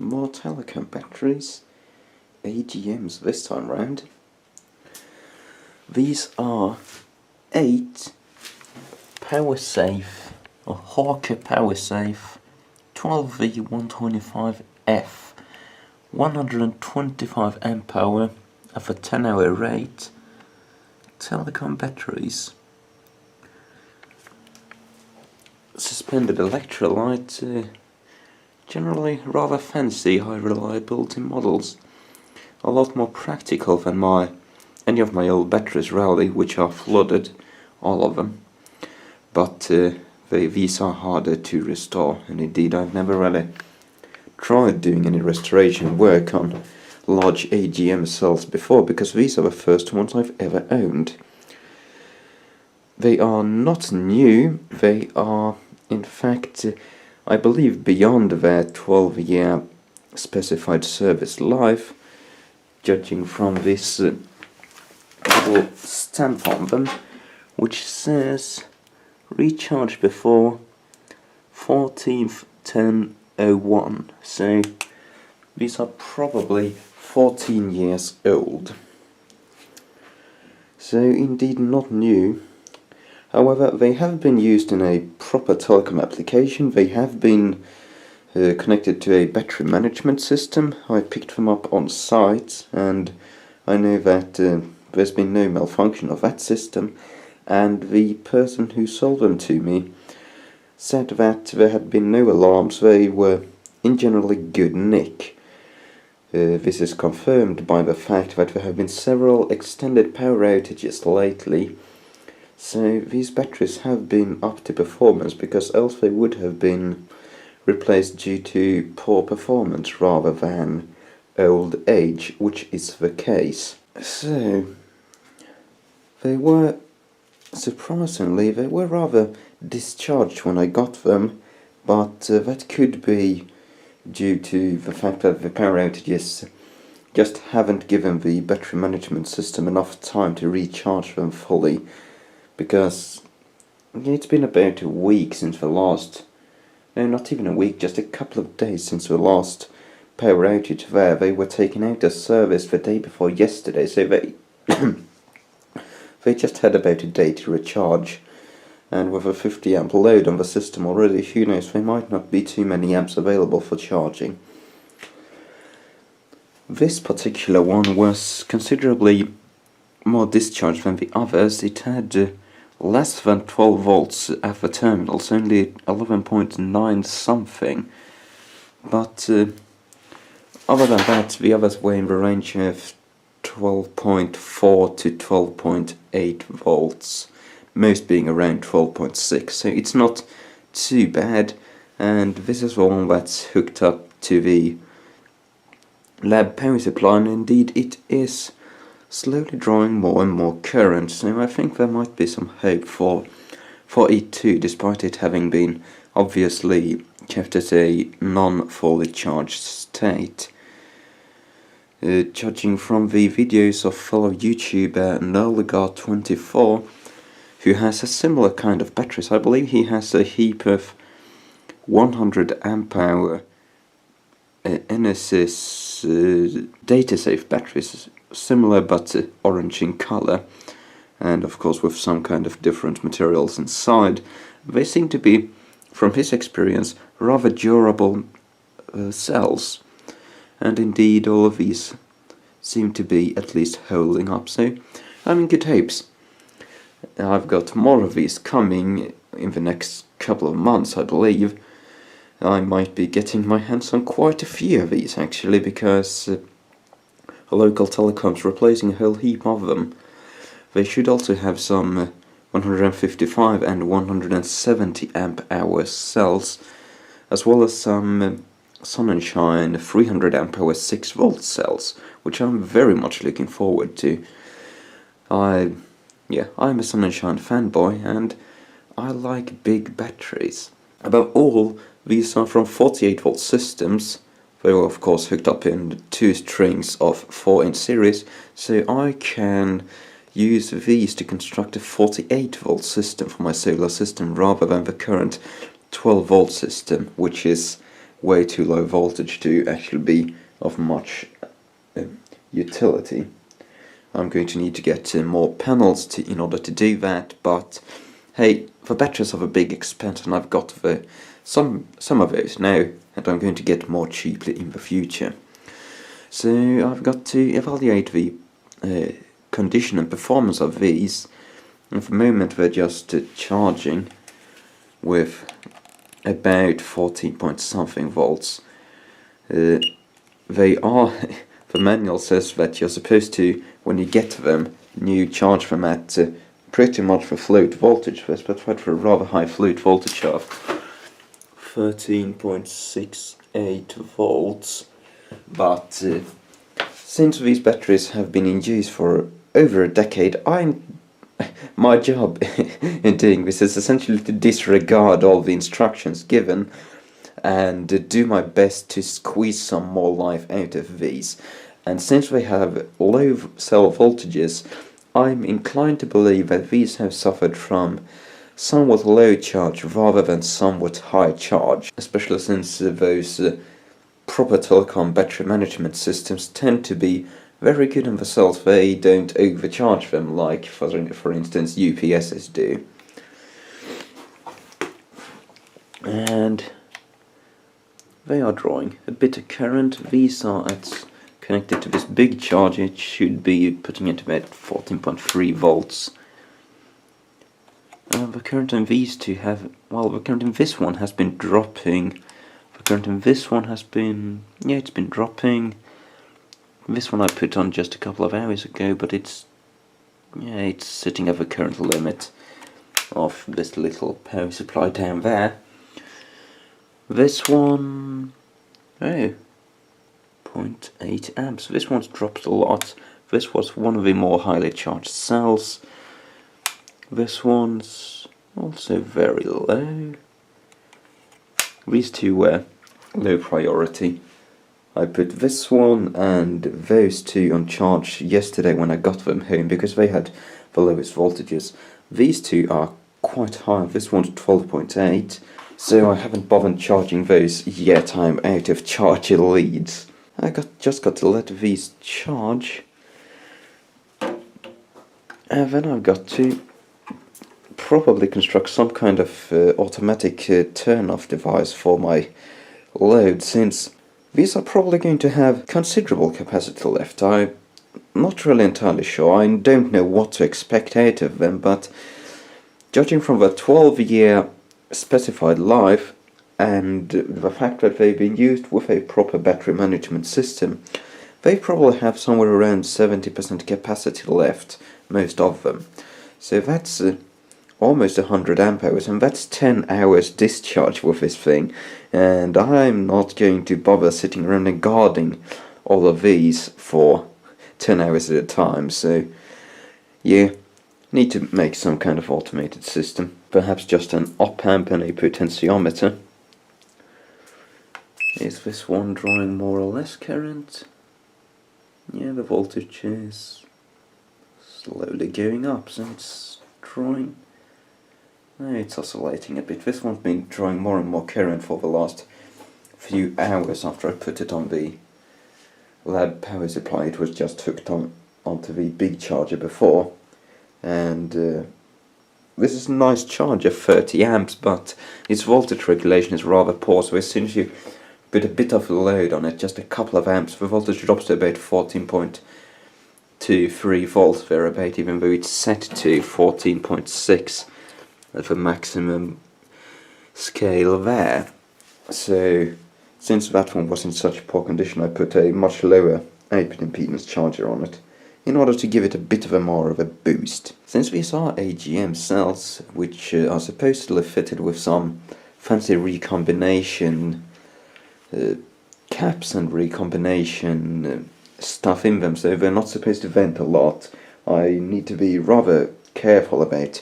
more telecom batteries, AGMs this time round. These are 8 Powersafe or Hawker Powersafe 12V125F 125 amp hour of a 10-hour rate telecom batteries. Suspended electrolyte, generally rather fancy, high reliability models. A lot more practical than any of my old batteries really, which are flooded, all of them. But these are harder to restore, and indeed I've never really tried doing any restoration work on large AGM cells before, because these are the first ones I've ever owned. They are not new, they are in fact I believe beyond their 12-year specified service life, judging from this little stamp on them, which says recharge before 14th 10/01. So these are probably 14 years old. So indeed not new. However, they have been used in a proper telecom application. They have been connected to a battery management system. I picked them up on site, and I know that there's been no malfunction of that system, and the person who sold them to me said that there had been no alarms. They were in generally good nick. This is confirmed by the fact that there have been several extended power outages lately. So these batteries have been up to performance, because else they would have been replaced due to poor performance rather than old age, which is the case. So they were, surprisingly, they were rather discharged when I got them, but that could be due to the fact that the power outages just haven't given the battery management system enough time to recharge them fully. Because it's been about a week since the last, no, not even a week, just a couple of days since the last power outage there. They were taken out of service the day before yesterday, so they they just had about a day to recharge, and with a 50 amp load on the system already, who knows, there might not be too many amps available for charging. This particular one was considerably more discharged than the others. It had less than 12 volts at the terminals, only 11.9 something, but other than that the others were in the range of 12.4 to 12.8 volts, most being around 12.6, so it's not too bad. And this is the one that's hooked up to the lab power supply, and indeed it is slowly drawing more and more current, so I think there might be some hope for it too, despite it having been obviously kept at a non-fully charged state. Judging from the videos of fellow YouTuber Nolgar24, who has a similar kind of batteries, I believe he has a heap of 100 amp hour NSS data-safe batteries, similar but orange in color, and of course with some kind of different materials inside. They seem to be, from his experience, rather durable cells, and indeed all of these seem to be at least holding up, so I'm in good hopes. I've got more of these coming in the next couple of months, I believe. I might be getting my hands on quite a few of these actually, because a local telecom's replacing a whole heap of them. They should also have some 155 and 170 amp hour cells, as well as some Sonnenschein 300 amp hour 6 volt cells, which I'm very much looking forward to. I'm a Sonnenschein fanboy, and I like big batteries. Above all, these are from 48 volt systems. They were of course hooked up in 2 strings of 4 in series, so I can use these to construct a 48 volt system for my solar system rather than the current 12 volt system, which is way too low voltage to actually be of much utility. I'm going to need to get more panels in order to do that, but hey, the batteries have a big expense and I've got some of those now, and I'm going to get more cheaply in the future. So I've got to evaluate the condition and performance of these. At the moment they're just charging with about 14 point something volts. They are, the manual says that you're supposed to, when you get them, you charge them at pretty much the float voltage. They're specified for a rather high float voltage of 13.68 volts, but since these batteries have been in use for over a decade, my job in doing this is essentially to disregard all the instructions given and do my best to squeeze some more life out of these. And since they have low cell voltages, I'm inclined to believe that these have suffered from somewhat low charge rather than somewhat high charge, especially since those proper telecom battery management systems tend to be very good on the cells. They don't overcharge them like, for instance, UPSs do. And they are drawing a bit of current. These are connected to this big charge. It should be putting it about 14.3 volts. The current in these two the current in this one has been dropping. The current in this one has been, it's been dropping. This one I put on just a couple of hours ago, but it's sitting at the current limit of this little power supply down there. This one, 0.8 amps. This one's dropped a lot. This was one of the more highly charged cells. This one's also very low. These two were low priority. I put this one and those two on charge yesterday when I got them home because they had the lowest voltages. These two are quite high. This one's 12.8, so I haven't bothered charging those yet. I'm out of charger leads. I just got to let these charge, and then I've got to probably construct some kind of automatic turn-off device for my load, since these are probably going to have considerable capacity left. I'm not really entirely sure. I don't know what to expect out of them, but judging from the 12-year specified life and the fact that they've been used with a proper battery management system, they probably have somewhere around 70% capacity left, most of them. So that's almost 100 amp hours, and that's 10 hours discharge with this thing, and I'm not going to bother sitting around and guarding all of these for 10 hours at a time. So yeah, need to make some kind of automated system, perhaps just an op-amp and a potentiometer. Is this one drawing more or less current? Yeah, the voltage is slowly going up, so it's drawing. It's oscillating a bit. This one's been drawing more and more current for the last few hours after I put it on the lab power supply. It was just hooked onto the big charger before, and this is a nice charger, 30 amps, but its voltage regulation is rather poor, so as soon as you put a bit of load on it, just a couple of amps, the voltage drops to about 14.23 volts thereabout, even though it's set to 14.6 at the maximum scale there. So since that one was in such poor condition, I put a much lower output impedance charger on it in order to give it a bit more of a boost. Since these are AGM cells, which are supposedly fitted with some fancy recombination caps and recombination stuff in them, so they're not supposed to vent a lot, I need to be rather careful about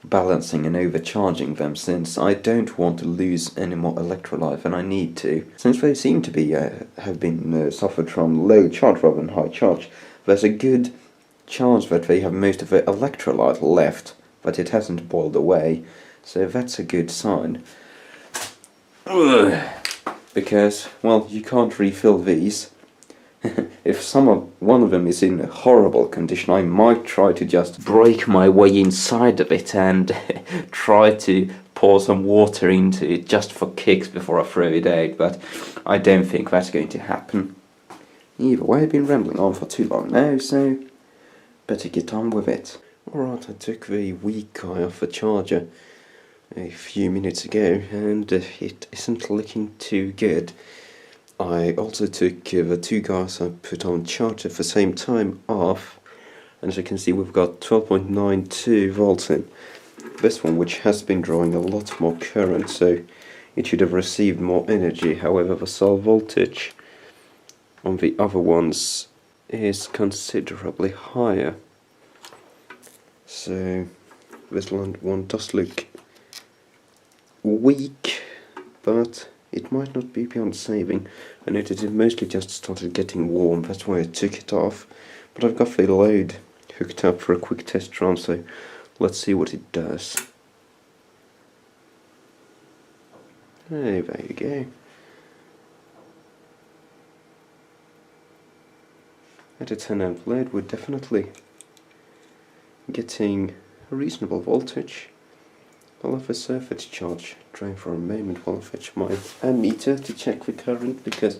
balancing and overcharging them, since I don't want to lose any more electrolyte than I need to. Since they seem to be have been suffered from low charge rather than high charge, there's a good chance that they have most of the electrolyte left, but it hasn't boiled away, so that's a good sign. because, well, you can't refill these. If one of them is in a horrible condition, I might try to just break my way inside of it and try to pour some water into it just for kicks before I throw it out, but I don't think that's going to happen. Either way, I've been rambling on for too long now, so better get on with it. Alright, I took the weak guy off the charger a few minutes ago, and it isn't looking too good. I also took the two guys I put on charge at the same time off, and as you can see we've got 12.92 volts in this one, which has been drawing a lot more current, so it should have received more energy. However, the cell voltage on the other ones is considerably higher, so this one does look weak, but it might not be beyond saving. I noticed it mostly just started getting warm, that's why I took it off. But I've got the load hooked up for a quick test run, so let's see what it does. Hey, there you go. At a 10 amp load, we're definitely getting a reasonable voltage. I'll have a surface charge drain for a moment while I fetch my ammeter to check the current, because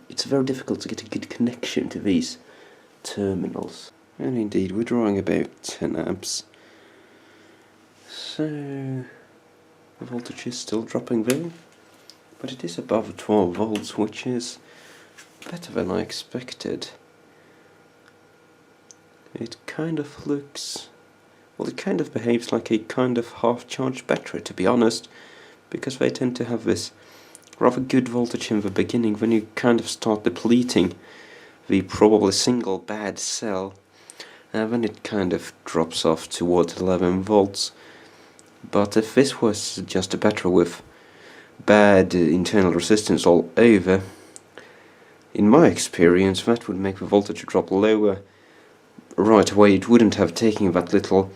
it's very difficult to get a good connection to these terminals. And indeed, we're drawing about 10 amps. So the voltage is still dropping there, but it is above 12 volts, which is better than I expected. It kind of looks... well, it kind of behaves like a kind of half-charged battery, to be honest, because they tend to have this rather good voltage in the beginning. When you kind of start depleting the probably single bad cell, then it kind of drops off towards 11 volts. But if this was just a battery with bad internal resistance all over, in my experience that would make the voltage drop lower right away. It wouldn't have taken that little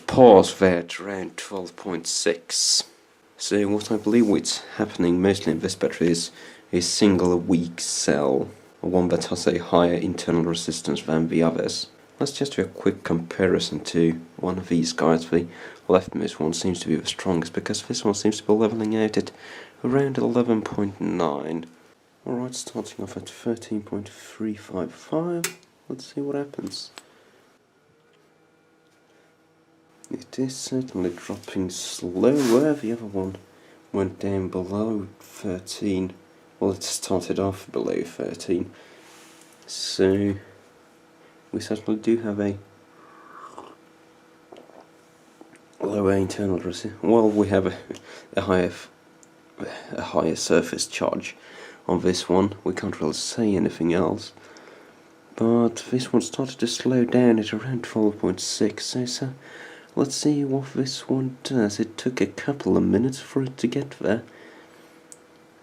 pause there at around 12.6. So what I believe what's happening mostly in this battery is a single weak cell, or one that has a higher internal resistance than the others. Let's just do a quick comparison to one of these guys. The leftmost one seems to be the strongest, because this one seems to be leveling out at around 11.9. Alright, starting off at 13.355. Let's see what happens. It is certainly dropping slower. The other one went down below 13. Well, it started off below 13. So we certainly do have a lower internal resistance. Well, we have a higher surface charge on this one. We can't really say anything else. But this one started to slow down at around 12.6. So let's see what this one does. It took a couple of minutes for it to get there.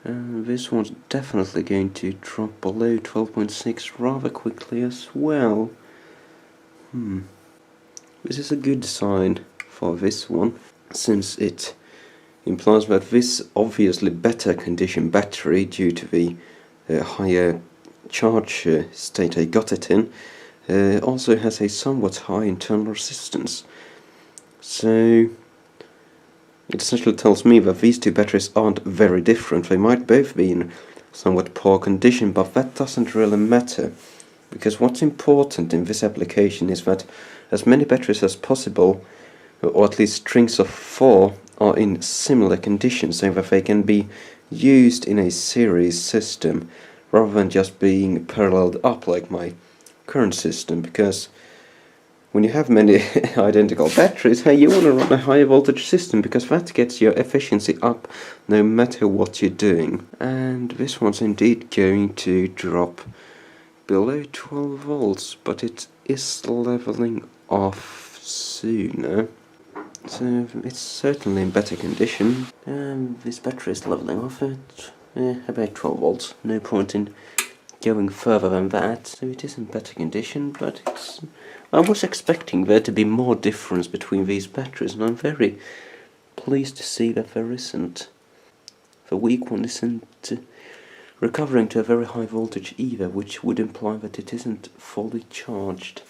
This one's definitely going to drop below 12.6 rather quickly as well. This is a good sign for this one, since it implies that this obviously better condition battery, due to the higher charge state I got it in, also has a somewhat high internal resistance. So it essentially tells me that these two batteries aren't very different. They might both be in somewhat poor condition, but that doesn't really matter, because what's important in this application is that as many batteries as possible, or at least strings of 4, are in similar conditions, so that they can be used in a series system rather than just being paralleled up like my current system. Because when you have many identical batteries, hey, you want to run a higher voltage system, because that gets your efficiency up no matter what you're doing. And this one's indeed going to drop below 12 volts, but it is leveling off sooner. So it's certainly in better condition. This battery is leveling off at about 12 volts. No point in going further than that. So it is in better condition, but it's... I was expecting there to be more difference between these batteries, and I'm very pleased to see that there isn't. The weak one isn't recovering to a very high voltage either, which would imply that it isn't fully charged.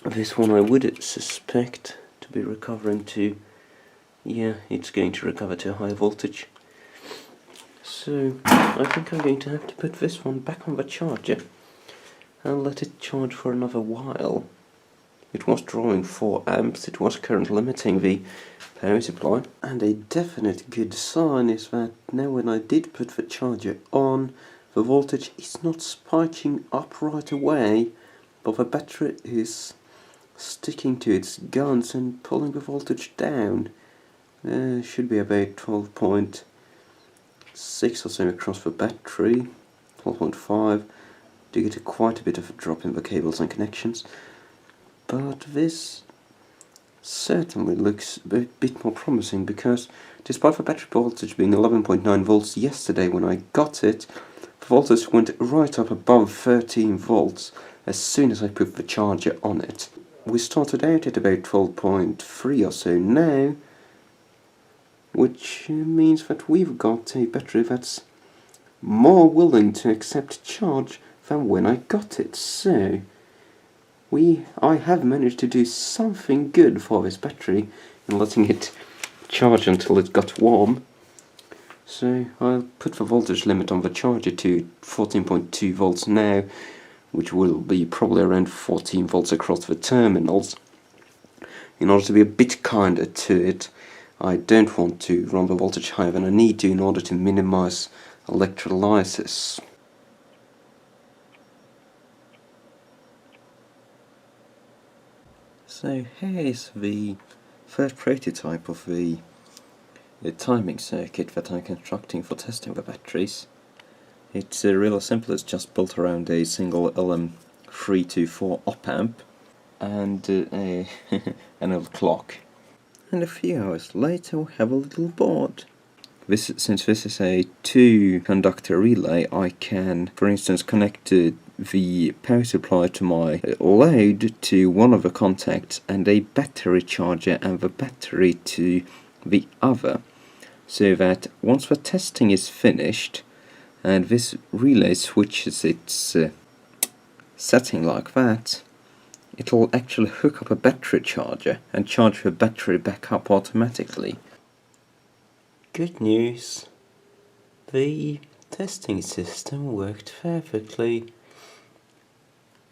This one I would suspect to be recovering to, yeah, it's going to recover to a high voltage. So I think I'm going to have to put this one back on the charger and let it charge for another while. It was drawing 4 amps, it was current limiting the power supply. And a definite good sign is that now when I did put the charger on, the voltage is not spiking up right away, but the battery is sticking to its guns and pulling the voltage down. Should be about 12.6 or so across the battery, 12.5. Do get quite a bit of a drop in the cables and connections, but this certainly looks a bit more promising, because despite the battery voltage being 11.9 volts yesterday when I got it, the voltage went right up above 13 volts as soon as I put the charger on it. We started out at about 12.3 or so now, which means that we've got a battery that's more willing to accept charge than when I got it. So I have managed to do something good for this battery in letting it charge until it got warm. So I'll put the voltage limit on the charger to 14.2 volts now, which will be probably around 14 volts across the terminals. In order to be a bit kinder to it, I don't want to run the voltage higher than I need to in order to minimize electrolysis. So here's the first prototype of the timing circuit that I'm constructing for testing the batteries. It's really simple, it's just built around a single LM324 op-amp and an old clock. And a few hours later we have a little board. Since this is a 2-conductor relay, I can, for instance, connect the power supply to my load to one of the contacts and a battery charger and the battery to the other, so that once the testing is finished and this relay switches its setting like that, it'll actually hook up a battery charger and charge the battery back up automatically. Good news, the testing system worked perfectly.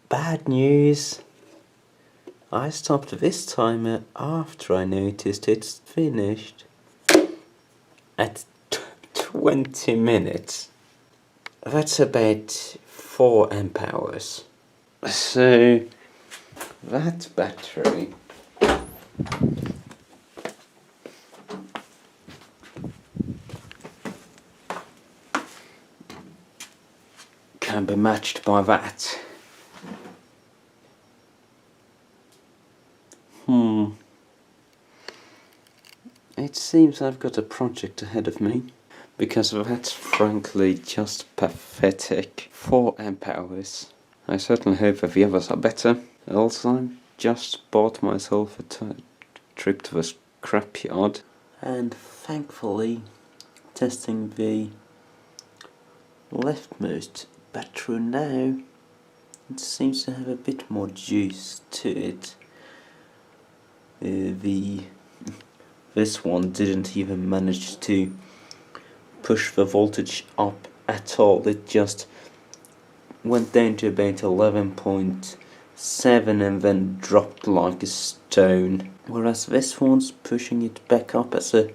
Bad news, I stopped this timer after I noticed it's finished at 20 minutes. That's about 4 amp hours. So that battery can be matched by that. It seems I've got a project ahead of me, because that's frankly just pathetic. 4 amp hours. I certainly hope that the others are better. Also, I just bought myself a trip to the scrapyard, and thankfully testing the leftmost battery now, it seems to have a bit more juice to it. This one didn't even manage to push the voltage up at all. It just went down to about 11.7 and then dropped like a stone. Whereas this one's pushing it back up as a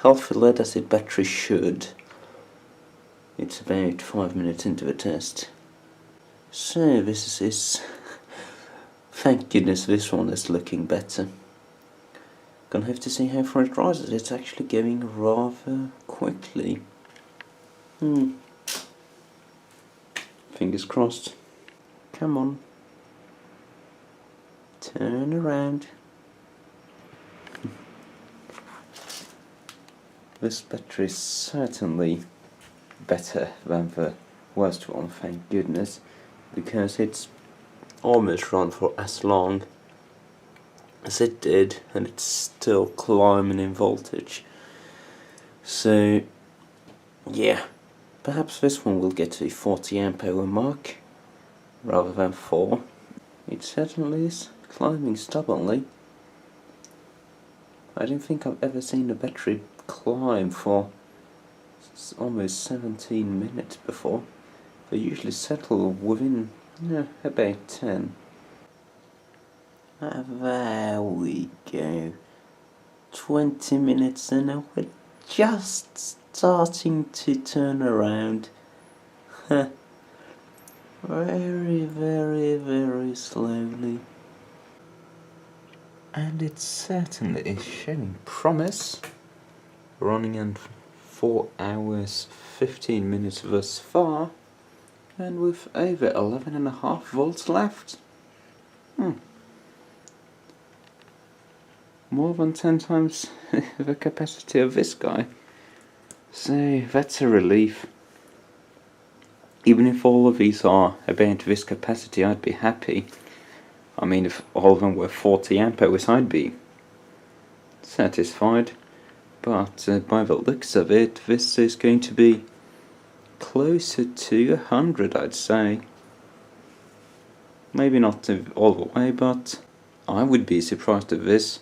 healthy lead acid battery should. It's about 5 minutes into the test. So this is thank goodness this one is looking better. Gonna have to see how far it rises. It's actually going rather quickly. Fingers crossed. Come on. Turn around. This battery is certainly better than the worst one, thank goodness, because it's almost run for as long as it did, and it's still climbing in voltage. So yeah, perhaps this one will get to the 40 amp hour mark rather than 4. It certainly is climbing stubbornly. I don't think I've ever seen a battery climb for almost 17 minutes before. They usually settle within about 10. There we go. 20 minutes in and we're just starting to turn around. Very, very, very slowly. And it certainly is showing promise. Running in 4 hours 15 minutes thus far, and with over 11.5 volts left. More than 10 times the capacity of this guy. So that's a relief. Even if all of these are about this capacity, I'd be happy. I mean, if all of them were 40 amp hours, I'd be satisfied. But by the looks of it, this is going to be closer to 100, I'd say. Maybe not all the way, but I would be surprised if this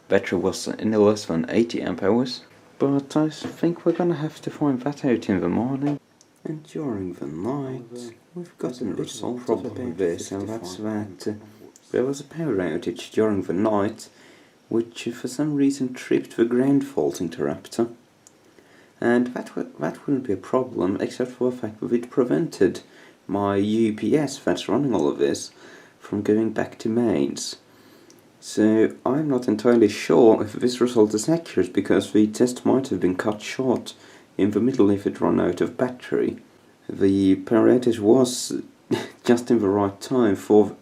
battery was any less than 80 amp hours. But I think we're gonna have to find that out in the morning. And during the night, we've got a little problem with this, and that's that there was a power outage during the night, which for some reason tripped the ground fault interrupter. And that wouldn't be a problem, except for the fact that it prevented my UPS that's running all of this from going back to mains. So I'm not entirely sure if this result is accurate, because the test might have been cut short in the middle if it ran out of battery. The power outage was just in the right time for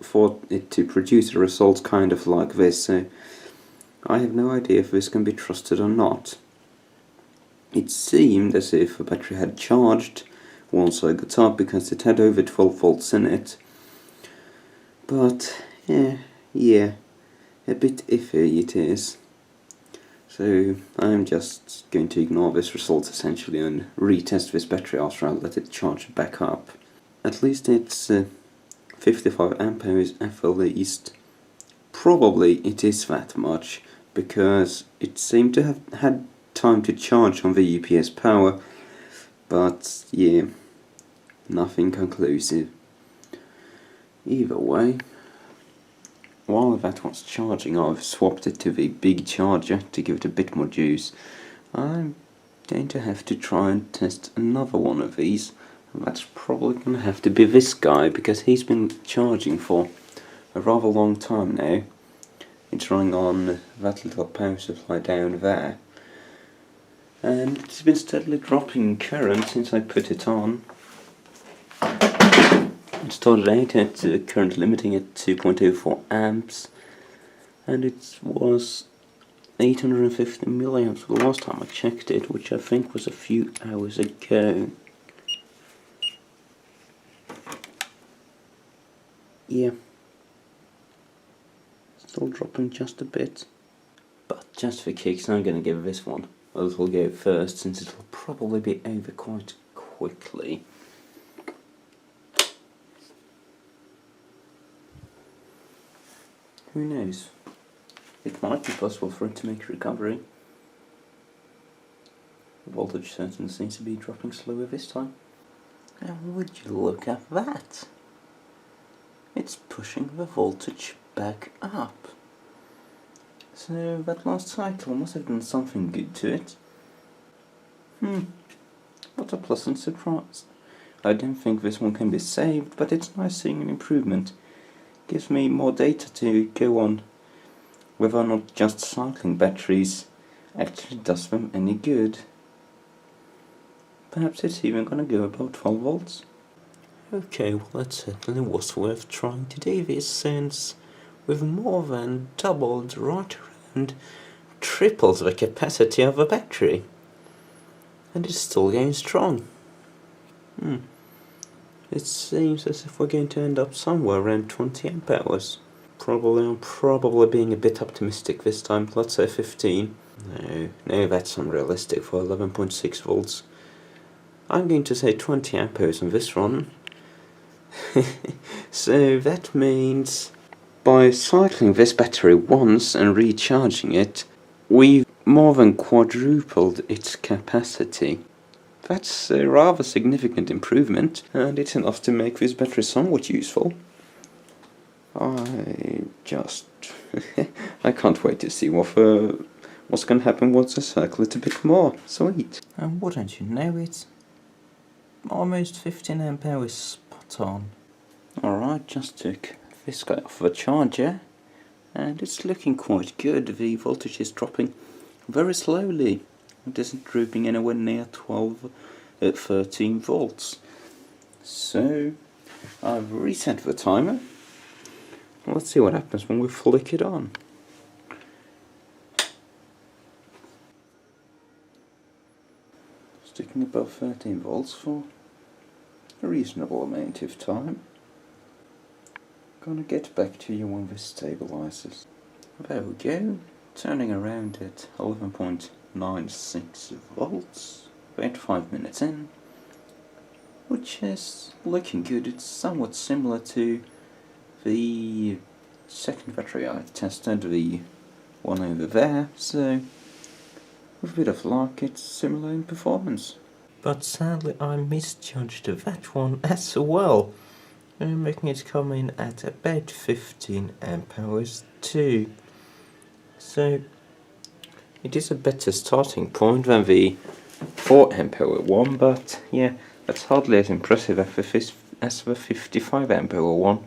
it to produce a result kind of like this, so I have no idea if this can be trusted or not. It seemed as if the battery had charged once I got up, because it had over 12 volts in it. But yeah, a bit iffy it is. So I'm just going to ignore this result essentially and retest this battery after I let it charge back up. At least it's 55 amp hours at the least. Probably it is that much, because it seemed to have had time to charge on the UPS power, but yeah, nothing conclusive. Either way, while that was charging, I've swapped it to the big charger to give it a bit more juice. I'm going to have to try and test another one of these, and that's probably going to have to be this guy, because he's been charging for a rather long time now. It's running on that little power supply down there, and it's been steadily dropping current since I put it on. It started out at current limiting at 2.04 amps, and it was 850 milliamps the last time I checked it, which I think was a few hours ago. Yeah, still dropping just a bit, but just for kicks I'm going to give this one a little go first, since it'll probably be over quite quickly. Who knows? It might be possible for it to make a recovery. The voltage certainly seems to be dropping slower this time. And would you look at that? It's pushing the voltage back up. So that last cycle must have done something good to it. What a pleasant surprise. I don't think this one can be saved, but it's nice seeing an improvement. Gives me more data to go on whether or not just cycling batteries actually does them any good. Perhaps it's even going to go about 12 volts. Okay, well, that certainly was worth trying to do this, since we've more than doubled, right around tripled the capacity of a battery, and it's still going strong. It seems as if we're going to end up somewhere around 20 amp hours. I'm probably being a bit optimistic this time, let's say 15. No, that's unrealistic for 11.6 volts. I'm going to say 20 amperes on this one. So that means by cycling this battery once and recharging it, we've more than quadrupled its capacity. That's a rather significant improvement, and it's enough to make this battery somewhat useful. I can't wait to see what's going to happen once I cycle it a bit more. Sweet. And wouldn't you know it? Almost 15 amperes spot on. Alright, just took this guy off the charger, and it's looking quite good. The voltage is dropping very slowly. It isn't drooping anywhere near 13 volts. So I've reset the timer. Let's see what happens when we flick it on. Sticking above 13 volts for a reasonable amount of time. Gonna get back to you when this stabilizes. There we go, turning around at 11.96 volts, about 5 minutes in, which is looking good. It's somewhat similar to the second battery I tested, the one over there, so with a bit of luck it's similar in performance. But sadly I misjudged that one as well, making it come in at about 15 amperes too. So it is a better starting point than the 4 ampere one, but yeah, that's hardly as impressive as the 55 ampere one.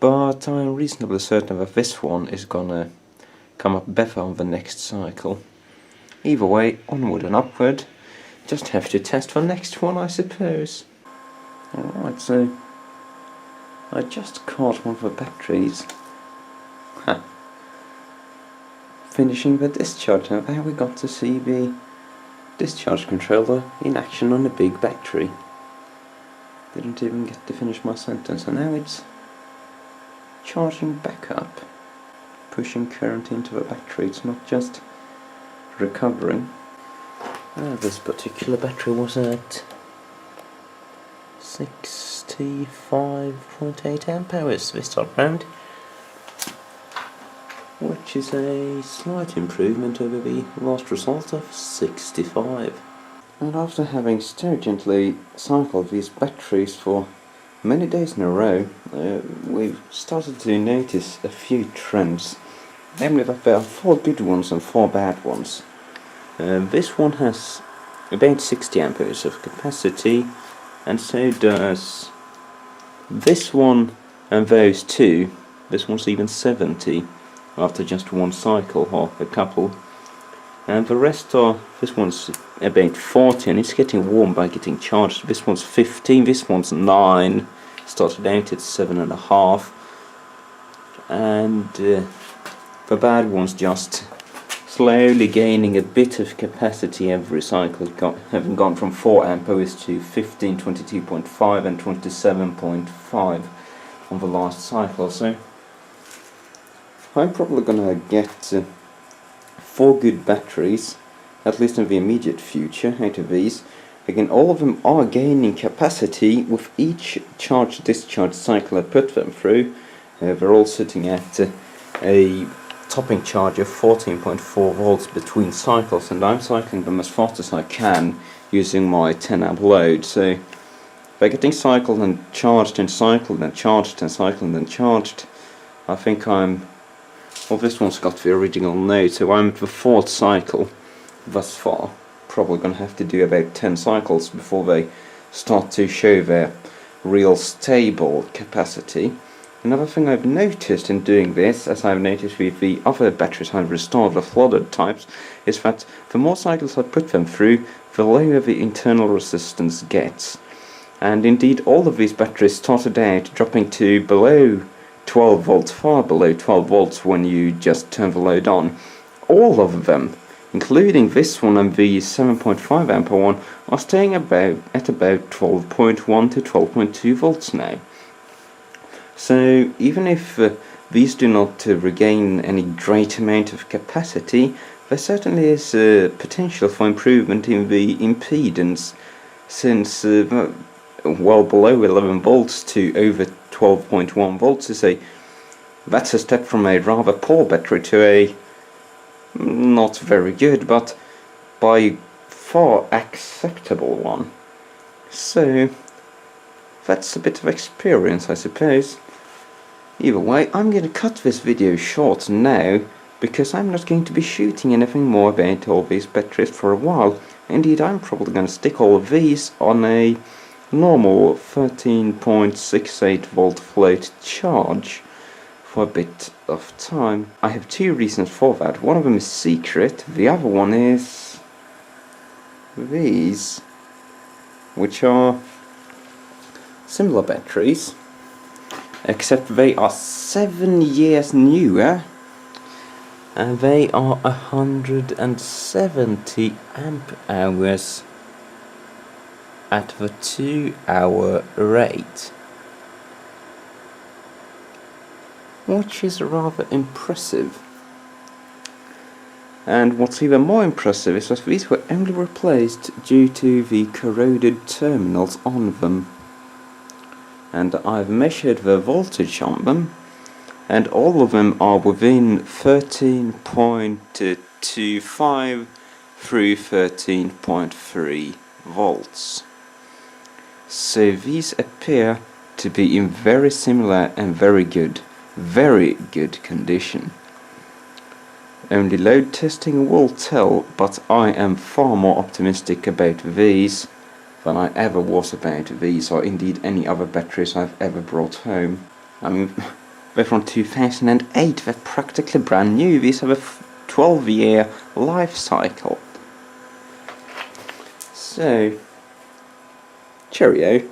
But I'm reasonably certain that this one is gonna come up better on the next cycle. Either way, onward and upward. Just have to test the next one, I suppose. Alright, so I just caught one of the batteries. Finishing the discharge, and there we got to see the discharge controller in action on a big battery. Didn't even get to finish my sentence, and now it's charging back up, pushing current into the battery. It's not just recovering. This particular battery was at 65.8 amperes this time round, which is a slight improvement over the last result of 65. And after having gently cycled these batteries for many days in a row, we've started to notice a few trends. Namely that there are 4 good ones and 4 bad ones. This one has about 60 amperes of capacity, and so does this one and those two. This one's even 70 after just one cycle, or a couple. And the rest are, this one's about 40 and it's getting warm by getting charged. This one's 15, this one's 9, started out at 7.5, and the bad one's just slowly gaining a bit of capacity every cycle, having gone from 4 amperes to 15, 22.5 and 27.5 on the last cycle. So I'm probably gonna get 4 good batteries, at least in the immediate future, out of these. Again, all of them are gaining capacity with each charge-discharge cycle I put them through. They're all sitting at a topping charge of 14.4 volts between cycles, and I'm cycling them as fast as I can using my 10 amp load. So they're getting cycled and charged and cycled and charged and cycled and charged. I think I'm, well, this one's got the original node, so I'm at the 4th cycle thus far. Probably going to have to do about 10 cycles before they start to show their real stable capacity. Another thing I've noticed in doing this, as I've noticed with the other batteries I've restored, the flooded types, is that the more cycles I put them through, the lower the internal resistance gets. And indeed, all of these batteries started out dropping to below 12 volts, far below 12 volts when you just turn the load on. All of them, including this one and the 7.5 ampere one, are staying at about 12.1 to 12.2 volts now. So even if these do not regain any great amount of capacity, there certainly is potential for improvement in the impedance, since well below 11 volts to over 12.1 volts that's a step from a rather poor battery to a not very good, but by far acceptable one. So that's a bit of experience, I suppose. Either way, I'm going to cut this video short now, because I'm not going to be shooting anything more about all these batteries for a while. Indeed, I'm probably going to stick all of these on a normal 13.68 volt float charge for a bit of time. I have two reasons for that. One of them is secret, the other one is these, which are similar batteries, except they are 7 years newer, and they are 170 amp hours at the 2-hour rate, which is rather impressive. And what's even more impressive is that these were only replaced due to the corroded terminals on them. And I've measured the voltage on them, and all of them are within 13.25 through 13.3 volts. So these appear to be in very similar and very good condition. Only load testing will tell, but I am far more optimistic about these than I ever was about these, or indeed any other batteries I've ever brought home. I mean, they're from 2008, they're practically brand new. These have a 12-year life cycle. So, cheerio.